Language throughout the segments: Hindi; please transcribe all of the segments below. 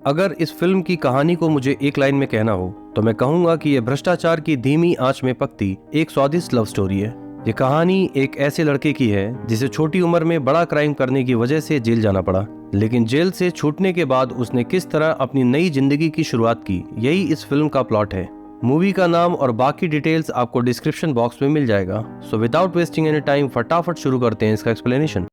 अगर इस फिल्म की कहानी को मुझे एक लाइन में कहना हो तो मैं कहूंगा कि यह भ्रष्टाचार की धीमी आंच में पकती एक स्वादिष्ट लव स्टोरी है। ये कहानी एक ऐसे लड़के की है जिसे छोटी उम्र में बड़ा क्राइम करने की वजह से जेल जाना पड़ा, लेकिन जेल से छूटने के बाद उसने किस तरह अपनी नई जिंदगी की शुरुआत की, यही इस फिल्म का प्लॉट है। मूवी का नाम और बाकी डिटेल्स आपको डिस्क्रिप्शन बॉक्स में मिल जाएगा। So without wasting any time फटाफट शुरू करते हैं इसका एक्सप्लेनेशन।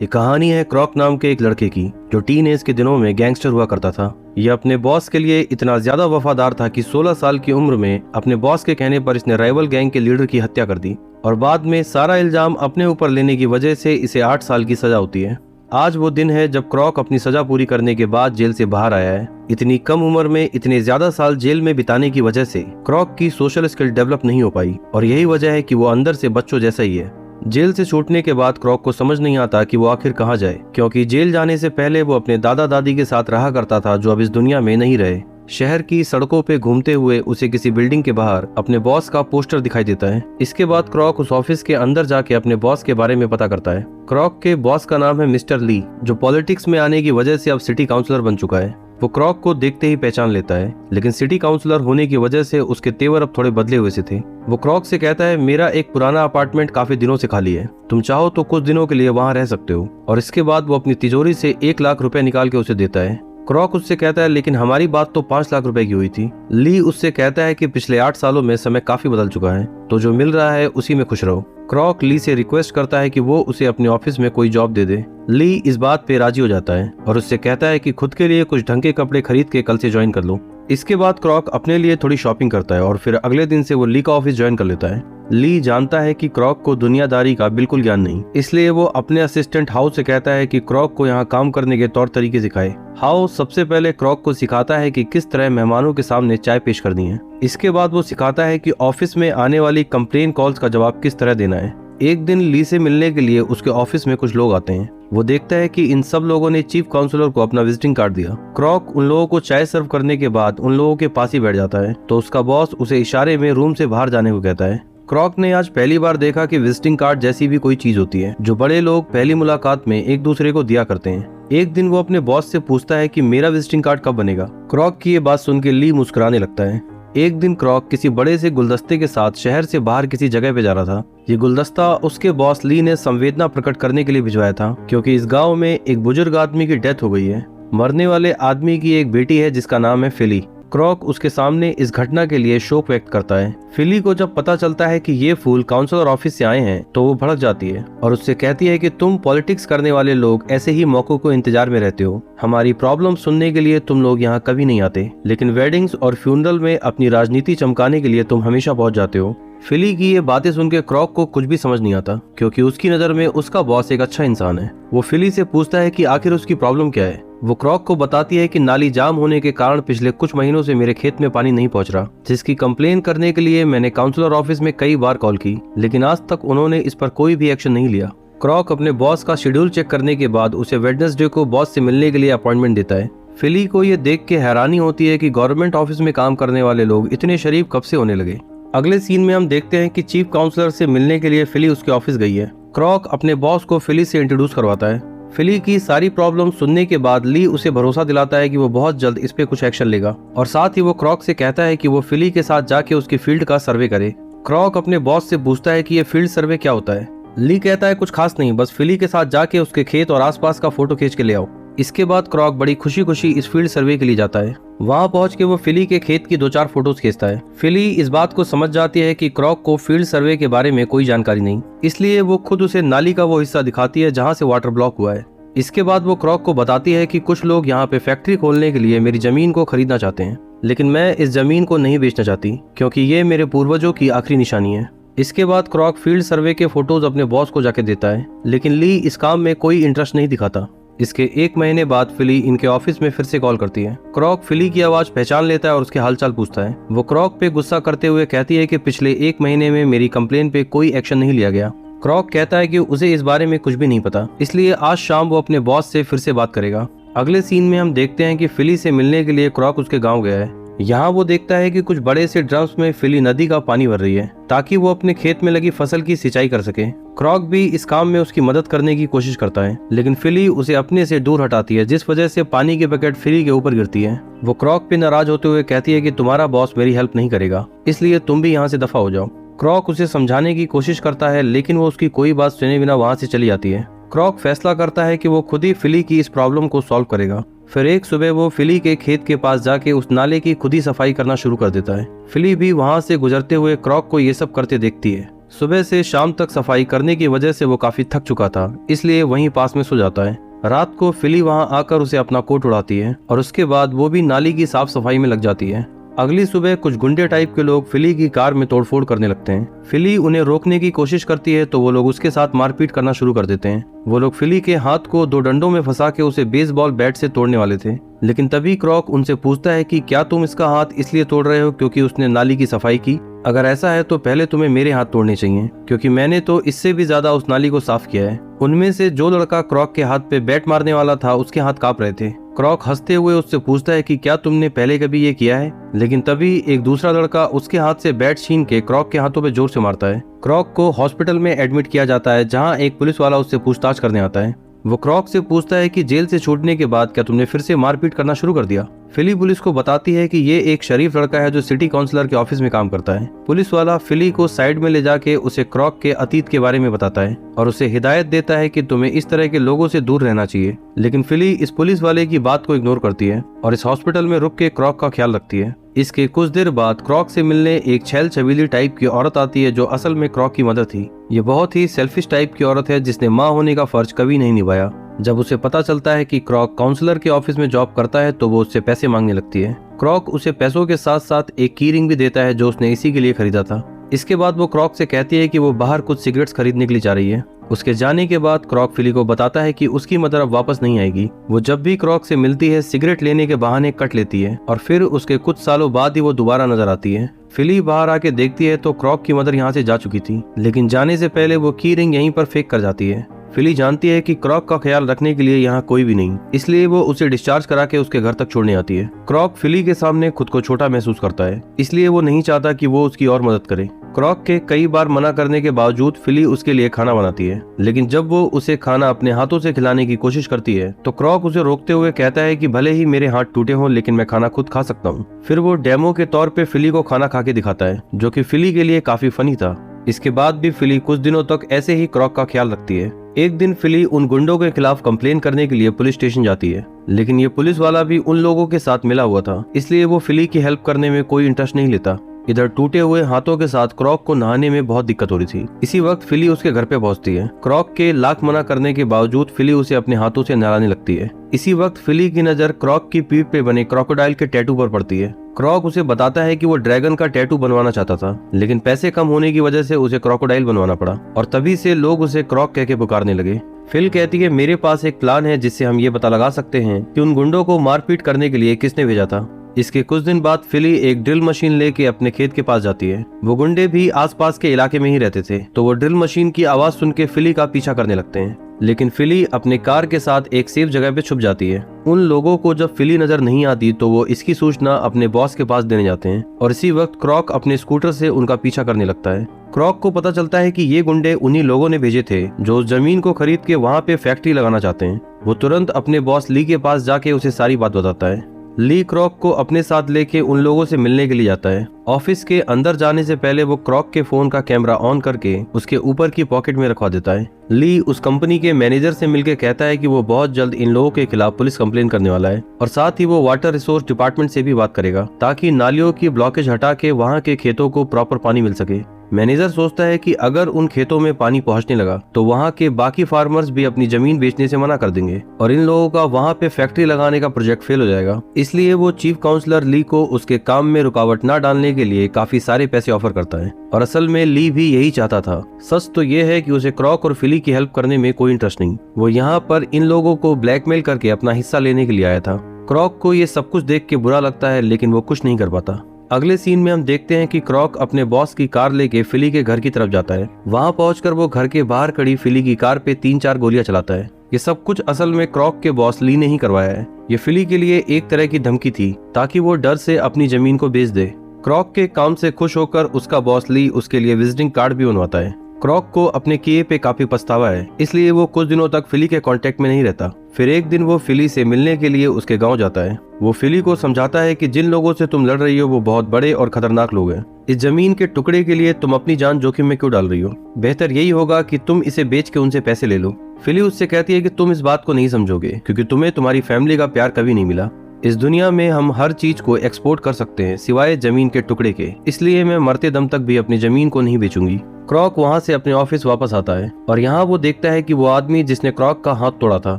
ये कहानी है क्रॉक नाम के एक लड़के की जो टीन एज के दिनों में गैंगस्टर हुआ करता था। यह अपने बॉस के लिए इतना ज्यादा वफादार था कि 16 साल की उम्र में अपने बॉस के कहने पर इसने राइवल गैंग के लीडर की हत्या कर दी और बाद में सारा इल्जाम अपने ऊपर लेने की वजह से इसे 8 साल की सजा होती है। आज वो दिन है जब क्रॉक अपनी सजा पूरी करने के बाद जेल से बाहर आया है। इतनी कम उम्र में इतने ज्यादा साल जेल में बिताने की वजह से क्रॉक की सोशल स्किल डेवलप नहीं हो पाई और यही वजह है कि वो अंदर से बच्चों जैसा ही है। जेल से छूटने के बाद क्रॉक को समझ नहीं आता कि वो आखिर कहाँ जाए, क्योंकि जेल जाने से पहले वो अपने दादा दादी के साथ रहा करता था जो अब इस दुनिया में नहीं रहे। शहर की सड़कों पे घूमते हुए उसे किसी बिल्डिंग के बाहर अपने बॉस का पोस्टर दिखाई देता है। इसके बाद क्रॉक उस ऑफिस के अंदर जाके अपने बॉस के बारे में पता करता है। क्रॉक के बॉस का नाम है मिस्टर ली, जो पॉलिटिक्स में आने की वजह से अब सिटी काउंसलर बन चुका है। वो क्रॉक को देखते ही पहचान लेता है, लेकिन सिटी काउंसलर होने की वजह से उसके तेवर अब थोड़े बदले हुए से थे। वो क्रॉक से कहता है, मेरा एक पुराना अपार्टमेंट काफी दिनों से खाली है, तुम चाहो तो कुछ दिनों के लिए वहां रह सकते हो। और इसके बाद वो अपनी तिजोरी से 1 लाख रुपए निकाल के उसे देता है। क्रॉक उससे कहता है, लेकिन हमारी बात तो 5 लाख रुपए की हुई थी। ली उससे कहता है कि पिछले 8 सालों में समय काफी बदल चुका है, तो जो मिल रहा है उसी में खुश रहो। क्रॉक ली से रिक्वेस्ट करता है कि वो उसे अपने ऑफिस में कोई जॉब दे दे। ली इस बात पे राजी हो जाता है और उससे कहता है कि खुद के लिए कुछ ढंग के कपड़े खरीद के कल से ज्वाइन कर लो। इसके बाद क्रॉक अपने लिए थोड़ी शॉपिंग करता है और फिर अगले दिन से वो ली का ऑफिस ज्वाइन कर लेता है। ली जानता है कि क्रॉक को दुनियादारी का बिल्कुल ज्ञान नहीं, इसलिए वो अपने असिस्टेंट हाउ से कहता है कि क्रॉक को यहाँ काम करने के तौर तरीके सिखाए। हाउ सबसे पहले क्रॉक को सिखाता है कि किस तरह मेहमानों के सामने चाय पेश करनी है। इसके बाद वो सिखाता है कि ऑफिस में आने वाली कंप्लेन कॉल्स का जवाब किस तरह देना है। एक दिन ली से मिलने के लिए उसके ऑफिस में कुछ लोग आते हैं। वो देखता है कि इन सब लोगों ने चीफ काउंसलर को अपना विजिटिंग कार्ड दिया। क्रॉक उन लोगों को चाय सर्व करने के बाद उन लोगों के पास ही बैठ जाता है, तो उसका बॉस उसे इशारे में रूम से बाहर जाने को कहता है। क्रॉक ने आज पहली बार देखा कि विजिटिंग कार्ड जैसी भी कोई चीज होती है जो बड़े लोग पहली मुलाकात में एक दूसरे को दिया करते हैं। एक दिन वो अपने बॉस से पूछता है कि मेरा विजिटिंग कार्ड कब बनेगा। क्रॉक की ये बात सुन के ली मुस्कुराने लगता है। एक दिन क्रॉक किसी बड़े से गुलदस्ते के साथ शहर से बाहर किसी जगह पे जा रहा था। ये गुलदस्ता उसके बॉस ली ने संवेदना प्रकट करने के लिए भिजवाया था, क्योंकि इस गांव में एक बुजुर्ग आदमी की डेथ हो गई है। मरने वाले आदमी की एक बेटी है जिसका नाम है फिली। क्रॉक उसके सामने इस घटना के लिए शोक व्यक्त करता है। फिली को जब पता चलता है कि ये फूल काउंसलर ऑफिस से आए हैं तो वो भड़क जाती है और उससे कहती है कि तुम पॉलिटिक्स करने वाले लोग ऐसे ही मौकों को इंतजार में रहते हो। हमारी प्रॉब्लम सुनने के लिए तुम लोग यहाँ कभी नहीं आते, लेकिन वेडिंग्स और फ्यूनरल में अपनी राजनीति चमकाने के लिए तुम हमेशा पहुंच जाते हो। फिली की ये बातें सुन के क्रॉक को कुछ भी समझ नहीं आता, क्योंकि उसकी नजर में उसका बॉस एक अच्छा इंसान है। वो फिली से पूछता है कि आखिर उसकी प्रॉब्लम क्या है। वो क्रॉक को बताती है कि नाली जाम होने के कारण पिछले कुछ महीनों से मेरे खेत में पानी नहीं पहुंच रहा, जिसकी कंप्लेन करने के लिए मैंने काउंसलर ऑफिस में कई बार कॉल की, लेकिन आज तक उन्होंने इस पर कोई भी एक्शन नहीं लिया। क्रॉक अपने बॉस का शेड्यूल चेक करने के बाद उसे वेडनेसडे को बॉस से मिलने के लिए अपॉइंटमेंट देता है। फिली को ये देख के हैरानी होती है कि गवर्नमेंट ऑफिस में काम करने वाले लोग इतने शरीफ कब से होने लगे। अगले सीन में हम देखते हैं कि चीफ काउंसलर से मिलने के लिए फिली उसके ऑफिस गई है। क्रॉक अपने बॉस को फिली से इंट्रोड्यूस करवाता है। फिली की सारी प्रॉब्लम सुनने के बाद ली उसे भरोसा दिलाता है कि वो बहुत जल्द इस पे कुछ एक्शन लेगा, और साथ ही वो क्रॉक से कहता है कि वो फिली के साथ जाके उसकी फील्ड का सर्वे करे। क्रॉक अपने बॉस से पूछता है कि ये फील्ड सर्वे क्या होता है। ली कहता है कुछ खास नहीं, बस फिली के साथ जाके उसके खेत और आसपास का फोटो खींच के ले आओ। इसके बाद क्रॉक बड़ी खुशी खुशी इस फील्ड सर्वे के लिए जाता है। वहां पहुंच के वो फिली के खेत की 2-4 फोटोज खींचता है। फिली इस बात को समझ जाती है कि क्रॉक को फील्ड सर्वे के बारे में कोई जानकारी नहीं, इसलिए वो खुद उसे नाली का वो हिस्सा दिखाती है जहाँ से वाटर ब्लॉक हुआ है। इसके बाद वो क्रॉक को बताती है कि कुछ लोग यहाँ पे फैक्ट्री खोलने के लिए मेरी जमीन को खरीदना चाहते हैं, लेकिन मैं इस जमीन को नहीं बेचना चाहती, क्योंकि ये मेरे पूर्वजों की आखिरी निशानी है। इसके बाद क्रॉक फील्ड सर्वे के फोटोज अपने बॉस को जाके देता है, लेकिन ली इस काम में कोई इंटरेस्ट नहीं दिखाता। इसके 1 महीने बाद फिली इनके ऑफिस में फिर से कॉल करती है। क्रॉक फिली की आवाज पहचान लेता है और उसके हालचाल पूछता है। वो क्रॉक पे गुस्सा करते हुए कहती है कि पिछले 1 महीने में मेरी कंप्लेन पे कोई एक्शन नहीं लिया गया। क्रॉक कहता है कि उसे इस बारे में कुछ भी नहीं पता, इसलिए आज शाम वो अपने बॉस से फिर से बात करेगा। अगले सीन में हम देखते हैं कि फिली से मिलने के लिए क्रॉक उसके गांव गया है। यहाँ वो देखता है कि कुछ बड़े से ड्रम्स में फिली नदी का पानी भर रही है ताकि वो अपने खेत में लगी फसल की सिंचाई कर सके। क्रॉक भी इस काम में उसकी मदद करने की कोशिश करता है, लेकिन फिली उसे अपने से दूर हटाती है, जिस वजह से पानी की बकेट फिली के ऊपर गिरती है। वो क्रॉक पे नाराज होते हुए कहती है कि तुम्हारा बॉस मेरी हेल्प नहीं करेगा, इसलिए तुम भी यहाँ से दफा हो जाओ। क्रॉक उसे समझाने की कोशिश करता है, लेकिन वो उसकी कोई बात सुने बिना वहाँ से चली जाती है। क्रॉक फैसला करता है कि वो खुद ही फिली की इस प्रॉब्लम को सॉल्व करेगा। फिर एक सुबह वो फिली के खेत के पास जाके उस नाले की खुद ही सफाई करना शुरू कर देता है। फिली भी वहाँ से गुजरते हुए क्रॉक को ये सब करते देखती है। सुबह से शाम तक सफाई करने की वजह से वो काफी थक चुका था, इसलिए वहीं पास में सो जाता है। रात को फिली वहाँ आकर उसे अपना कोट उड़ाती है और उसके बाद वो भी नाली की साफ सफाई में लग जाती है। अगली सुबह कुछ गुंडे टाइप के लोग फिली की कार में तोड़फोड़ करने लगते हैं। फिली उन्हें रोकने की कोशिश करती है तो वो लोग उसके साथ मारपीट करना शुरू कर देते हैं। वो लोग फिली के हाथ को 2 डंडों में फंसा के उसे बेसबॉल बैट से तोड़ने वाले थे, लेकिन तभी क्रॉक उनसे पूछता है कि क्या तुम इसका हाथ इसलिए तोड़ रहे हो क्योंकि उसने नाली की सफाई की? अगर ऐसा है तो पहले तुम्हें मेरे हाथ तोड़ने चाहिए, क्योंकि मैंने तो इससे भी ज्यादा उस नाली को साफ किया है। उनमें से जो लड़का क्रॉक के हाथ पे बैट मारने वाला था उसके हाथ कांप रहे थे। क्रॉक हंसते हुए उससे पूछता है कि क्या तुमने पहले कभी ये किया है? लेकिन तभी एक दूसरा लड़का उसके हाथ से बैट छीन के क्रॉक के हाथों पे जोर से मारता है। क्रॉक को हॉस्पिटल में एडमिट किया जाता है, जहां एक पुलिस वाला उससे पूछताछ करने आता है। वो क्रॉक से पूछता है कि जेल से छूटने के बाद क्या तुमने फिर से मारपीट करना शुरू कर दिया? फिली पुलिस को बताती है कि ये एक शरीफ लड़का है जो सिटी काउंसलर के ऑफिस में काम करता है। पुलिस वाला फिली को साइड में ले जाके उसे क्रॉक के अतीत के बारे में बताता है और उसे हिदायत देता है कि तुम्हें इस तरह के लोगों से दूर रहना चाहिए। लेकिन फिली इस पुलिस वाले की बात को इग्नोर करती है और इस हॉस्पिटल में रुक के क्रॉक का ख्याल रखती है। इसके कुछ देर बाद क्रॉक से मिलने एक छैल छबीली टाइप की औरत आती है जो असल में क्रॉक की मदर थी। ये बहुत ही सेल्फिश टाइप की औरत है जिसने माँ होने का फर्ज कभी नहीं निभाया। जब उसे पता चलता है कि क्रॉक काउंसलर के ऑफिस में जॉब करता है तो वो उससे पैसे मांगने लगती है। क्रॉक उसे पैसों के साथ साथ एक की रिंग भी देता है जो उसने इसी के लिए खरीदा था। इसके बाद वो क्रॉक से कहती है कि वो बाहर कुछ सिगरेट्स खरीदने के लिए जा रही है। उसके जाने के बाद क्रॉक फिली को बताता है कि उसकी मदर अब वापस नहीं आएगी। वो जब भी क्रॉक से मिलती है सिगरेट लेने के बहाने कट लेती है और फिर उसके कुछ सालों बाद ही वो दोबारा नजर आती है। फिली बाहर आके देखती है तो क्रॉक की मदर यहाँ से जा चुकी थी, लेकिन जाने से पहले वो की रिंग यहीं पर फेंक कर जाती है। फिली जानती है कि क्रॉक का ख्याल रखने के लिए यहाँ कोई भी नहीं, इसलिए वो उसे डिस्चार्ज करा के उसके घर तक छोड़ने आती है। क्रॉक फिली के सामने खुद को छोटा महसूस करता है, इसलिए वो नहीं चाहता कि वो उसकी और मदद करे। क्रॉक के कई बार मना करने के बावजूद फिली उसके लिए खाना बनाती है, लेकिन जब वो उसे खाना अपने हाथों से खिलाने की कोशिश करती है तो क्रॉक उसे रोकते हुए कहता है कि भले ही मेरे हाथ टूटे हों लेकिन मैं खाना खुद खा सकता हूँ। फिर वो डेमो के तौर पे फिली को खाना खा के दिखाता है, जो कि फिली के लिए काफी फनी था। इसके बाद भी फिली कुछ दिनों तक ऐसे ही क्रॉक का ख्याल रखती है। एक दिन फिली उन गुंडों के खिलाफ कंप्लेन करने के लिए पुलिस स्टेशन जाती है, लेकिन ये पुलिस वाला भी उन लोगों के साथ मिला हुआ था, इसलिए वो फिली की हेल्प करने में कोई इंटरेस्ट नहीं लेता। इधर टूटे हुए हाथों के साथ क्रॉक को नहाने में बहुत दिक्कत हो रही थी। इसी वक्त फिली उसके घर पे पहुंचती है। क्रॉक के लाख मना करने के बावजूद फिली उसे अपने हाथों से नहलाने लगती है। इसी वक्त फिली की नजर क्रॉक की पीठ पे बने क्रोकोडाइल के टैटू पर पड़ती है। क्रॉक उसे बताता है कि वो ड्रैगन का टैटू बनवाना चाहता था, लेकिन पैसे कम होने की वजह से उसे क्रोकोडाइल बनवाना पड़ा और तभी से लोग उसे क्रॉक कह के पुकारने लगे। फिल कहती है मेरे पास एक प्लान है जिससे हम ये पता लगा सकते हैं कि उन गुंडों को मारपीट करने के लिए किसने भेजा था। इसके कुछ दिन बाद फिली एक ड्रिल मशीन लेके अपने खेत के पास जाती है। वो गुंडे भी आसपास के इलाके में ही रहते थे, तो वो ड्रिल मशीन की आवाज सुन के फिली का पीछा करने लगते हैं, लेकिन फिली अपने कार के साथ एक सेफ जगह पे छुप जाती है। उन लोगों को जब फिली नजर नहीं आती तो वो इसकी सूचना अपने बॉस के पास देने जाते हैं और इसी वक्त क्रॉक अपने स्कूटर से उनका पीछा करने लगता है। क्रॉक को पता चलता है कि ये गुंडे उन्हीं लोगों ने भेजे थे जो उस जमीन को खरीद के वहाँ पे फैक्ट्री लगाना चाहते हैं। वो तुरंत अपने बॉस ली के पास जाके उसे सारी बात बताता है। ली क्रॉक को अपने साथ लेके उन लोगों से मिलने के लिए जाता है। ऑफिस के अंदर जाने से पहले वो क्रॉक के फोन का कैमरा ऑन करके उसके ऊपर की पॉकेट में रखवा देता है। ली उस कंपनी के मैनेजर से मिलकर कहता है कि वो बहुत जल्द इन लोगों के खिलाफ पुलिस कंप्लेन करने वाला है और साथ ही वो वाटर रिसोर्स डिपार्टमेंट से भी बात करेगा ताकि नालियों की ब्लॉकेज हटा के वहाँ के खेतों को प्रॉपर पानी मिल सके। मैनेजर सोचता है कि अगर उन खेतों में पानी पहुंचने लगा तो वहाँ के बाकी फार्मर्स भी अपनी जमीन बेचने से मना कर देंगे और इन लोगों का वहाँ पे फैक्ट्री लगाने का प्रोजेक्ट फेल हो जाएगा। इसलिए वो चीफ काउंसलर ली को उसके काम में रुकावट न डालने के लिए काफी सारे पैसे ऑफर करता है और असल में ली भी यही चाहता था। सच तो ये है कि उसे क्रॉक और फिली की हेल्प करने में कोई इंटरेस्ट नहीं। वो यहाँ पर इन लोगों को ब्लैकमेल करके अपना हिस्सा लेने के लिए आया था। क्रॉक को ये सब कुछ देख के बुरा लगता है, लेकिन वो कुछ नहीं कर पाता। अगले सीन में हम देखते हैं कि क्रॉक अपने बॉस की कार लेके फिली के घर की तरफ जाता है। वहां पहुंचकर वो घर के बाहर खड़ी फिली की कार पे 3-4 गोलियां चलाता है। ये सब कुछ असल में क्रॉक के बॉस ली ने ही करवाया है। ये फिली के लिए एक तरह की धमकी थी ताकि वो डर से अपनी जमीन को बेच दे। क्रॉक के काम से खुश होकर उसका बॉस ली उसके लिए विजिटिंग कार्ड भी बनवाता है। क्रॉक को अपने किए पे काफी पछतावा है, इसलिए वो कुछ दिनों तक फिली के कांटेक्ट में नहीं रहता। फिर एक दिन वो फिली से मिलने के लिए उसके गांव जाता है। वो फिली को समझाता है कि जिन लोगों से तुम लड़ रही हो वो बहुत बड़े और खतरनाक लोग हैं। इस जमीन के टुकड़े के लिए तुम अपनी जान जोखिम में क्यों डाल रही हो? बेहतर यही होगा कि तुम इसे बेच के उनसे पैसे ले लो। फिली उससे कहती है कि तुम इस बात को नहीं समझोगे क्योंकि तुम्हें तुम्हारी फैमिली का प्यार कभी नहीं मिला। इस दुनिया में हम हर चीज को एक्सपोर्ट कर सकते हैं सिवाय जमीन के टुकड़े के, इसलिए मैं मरते दम तक भी अपनी जमीन को नहीं बेचूंगी। क्रॉक वहाँ से अपने ऑफिस वापस आता है और यहाँ वो देखता है कि वो आदमी जिसने क्रॉक का हाथ तोड़ा था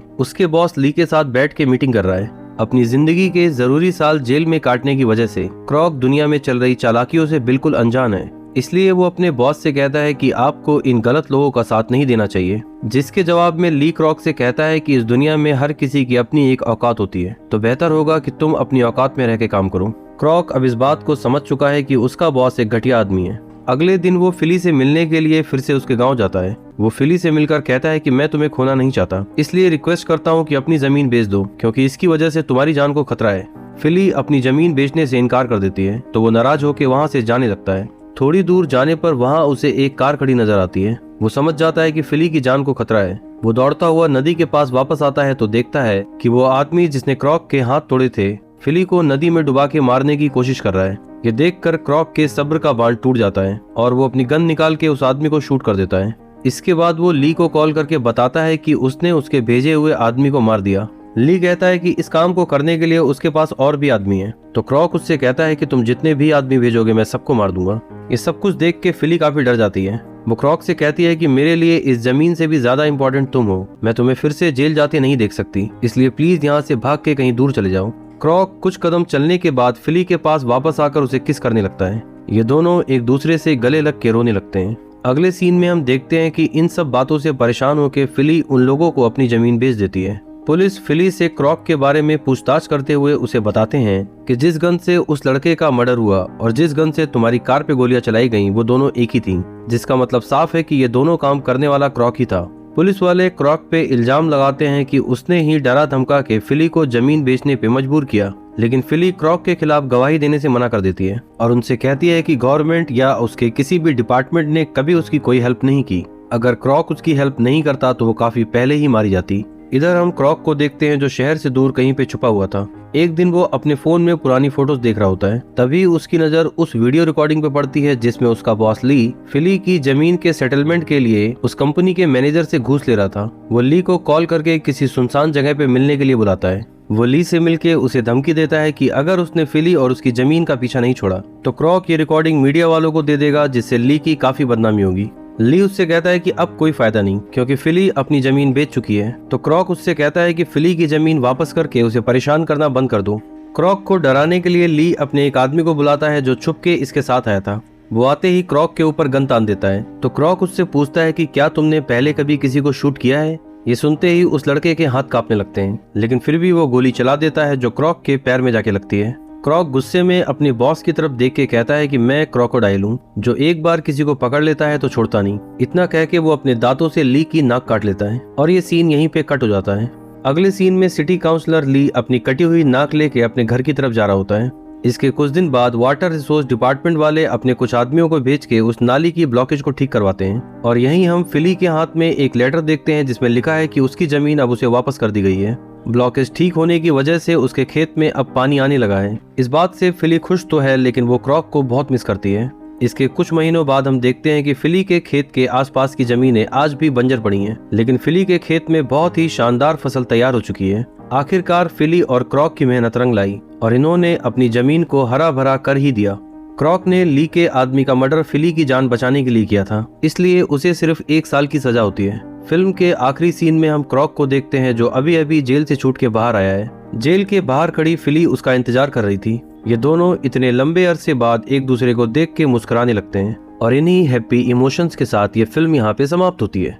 उसके बॉस ली के साथ बैठ के मीटिंग कर रहा है। अपनी जिंदगी के जरूरी साल जेल में काटने की वजह से क्रॉक दुनिया में चल रही चालाकियों से बिल्कुल अनजान है, इसलिए वो अपने बॉस से कहता है कि आपको इन गलत लोगों का साथ नहीं देना चाहिए। जिसके जवाब में ली क्रॉक से कहता है कि इस दुनिया में हर किसी की अपनी एक औकात होती है, तो बेहतर होगा कि तुम अपनी औकात में रह के काम करो। क्रॉक अब इस बात को समझ चुका है कि उसका बॉस एक घटिया आदमी है। अगले दिन वो फिली से मिलने के लिए फिर से उसके गांव जाता है। वो फिली से मिलकर कहता है कि मैं तुम्हें खोना नहीं चाहता, इसलिए रिक्वेस्ट करता हूँ कि अपनी जमीन बेच दो क्योंकि इसकी वजह से तुम्हारी जान को खतरा है। फिली अपनी जमीन बेचने से इनकार कर देती है तो वो नाराज होकर वहाँ से जाने लगता है। थोड़ी दूर जाने पर वहाँ उसे एक कार खड़ी नजर आती है। वो समझ जाता है कि फिली की जान को खतरा है। वो दौड़ता हुआ नदी के पास वापस आता है तो देखता है कि वो आदमी जिसने क्रॉक के हाथ तोड़े थे फिली को नदी में डुबा के मारने की कोशिश कर रहा है। ये देखकर क्रॉक के सब्र का बांध टूट जाता है और वो अपनी गन निकाल के उस आदमी को शूट कर देता है। इसके बाद वो ली को कॉल करके बताता है कि उसने उसके भेजे हुए आदमी को मार दिया। ली कहता है कि इस काम को करने के लिए उसके पास और भी आदमी हैं, तो क्रॉक उससे कहता है कि तुम जितने भी आदमी भेजोगे मैं सबको मार दूंगा। ये सब कुछ देख के फिली काफी डर जाती है। वो क्रॉक से कहती है कि मेरे लिए इस जमीन से भी ज्यादा इम्पोर्टेंट तुम हो, मैं तुम्हें फिर से जेल जाते नहीं देख सकती, इसलिए प्लीज यहाँ से भाग के कहीं दूर चले जाओ। क्रॉक कुछ कदम चलने के बाद फिली के पास वापस आकर उसे किस करने लगता है। ये दोनों एक दूसरे से गले लग के रोने लगते हैं। अगले सीन में हम देखते हैं कि इन सब बातों से परेशान होकर फिली उन लोगों को अपनी जमीन बेच देती है। पुलिस फिली से क्रॉक के बारे में पूछताछ करते हुए उसे बताते हैं कि जिस गन से उस लड़के का मर्डर हुआ और जिस गन से तुम्हारी कार पे गोलियां चलाई गईं वो दोनों एक ही थीं, जिसका मतलब साफ है कि ये दोनों काम करने वाला क्रॉक ही था। पुलिस वाले क्रॉक पे इल्जाम लगाते हैं कि उसने ही डरा धमका के फिली को जमीन बेचने पे मजबूर किया, लेकिन फिली क्रॉक के खिलाफ गवाही देने से मना कर देती है और उनसे कहती है कि गवर्नमेंट या उसके किसी भी डिपार्टमेंट ने कभी उसकी कोई हेल्प नहीं की। अगर क्रॉक उसकी हेल्प नहीं करता तो वो काफी पहले ही मारी जाती। इधर हम क्रॉक को देखते हैं जो शहर से दूर कहीं पे छुपा हुआ था। एक दिन वो अपने फोन में पुरानी फोटोज देख रहा होता है, तभी उसकी नजर उस वीडियो रिकॉर्डिंग पे पड़ती है जिसमें उसका बॉस ली फिली की जमीन के सेटलमेंट के लिए उस कंपनी के मैनेजर से घूस ले रहा था। वो ली को कॉल करके किसी सुनसान जगह पे मिलने के लिए बुलाता है। वो ली से मिलके उसे धमकी देता है कि अगर उसने फिली और उसकी जमीन का पीछा नहीं छोड़ा तो क्रॉक ये रिकॉर्डिंग मीडिया वालों को दे देगा, जिससे ली की काफी बदनामी होगी। ली उससे कहता है कि अब कोई फायदा नहीं क्योंकि फिली अपनी जमीन बेच चुकी है। तो क्रॉक उससे कहता है कि फिली की जमीन वापस करके उसे परेशान करना बंद कर दो। क्रॉक को डराने के लिए ली अपने एक आदमी को बुलाता है जो छुप के इसके साथ आया था। वो आते ही क्रॉक के ऊपर गन तान देता है। तो क्रॉक उससे पूछता है कि क्या तुमने पहले कभी किसी को शूट किया है। ये सुनते ही उस लड़के के हाथ कांपने लगते हैं, लेकिन फिर भी वो गोली चला देता है जो क्रॉक के पैर में जाके लगती है। क्रॉक गुस्से में अपने बॉस की तरफ देख के कहता है कि मैं क्रोकोडाइल हूँ जो एक बार किसी को पकड़ लेता है तो छोड़ता नहीं। इतना कह के वो अपने दांतों से ली की नाक काट लेता है और ये सीन यहीं पे कट हो जाता है। अगले सीन में सिटी काउंसलर ली अपनी कटी हुई नाक लेके अपने घर की तरफ जा रहा होता है। इसके कुछ दिन बाद वाटर रिसोर्स डिपार्टमेंट वाले अपने कुछ आदमियों को भेज के उस नाली की ब्लॉकेज को ठीक करवाते हैं और यहीं हम फिली के हाथ में एक लेटर देखते हैं जिसमें लिखा है कि उसकी जमीन अब उसे वापस कर दी गई है। ब्लॉकेज ठीक होने की वजह से उसके खेत में अब पानी आने लगा है। इस बात से फिली खुश तो है, लेकिन वो क्रॉक को बहुत मिस करती है। इसके कुछ महीनों बाद हम देखते हैं कि फिली के खेत के आसपास की जमीनें आज भी बंजर पड़ी हैं, लेकिन फिली के खेत में बहुत ही शानदार फसल तैयार हो चुकी है। आखिरकार फिली और क्रॉक की मेहनत रंग लाई और इन्होंने अपनी जमीन को हरा भरा कर ही दिया। क्रॉक ने ली के आदमी का मर्डर फिली की जान बचाने के लिए किया था, इसलिए उसे सिर्फ 1 साल की सजा होती है। फिल्म के आखिरी सीन में हम क्रॉक को देखते हैं जो अभी अभी जेल से छूट के बाहर आया है। जेल के बाहर खड़ी फिली उसका इंतजार कर रही थी। ये दोनों इतने लंबे अरसे बाद एक दूसरे को देख के मुस्कुराने लगते हैं और इन्हीं हैप्पी इमोशंस के साथ ये फिल्म यहाँ पे समाप्त होती है।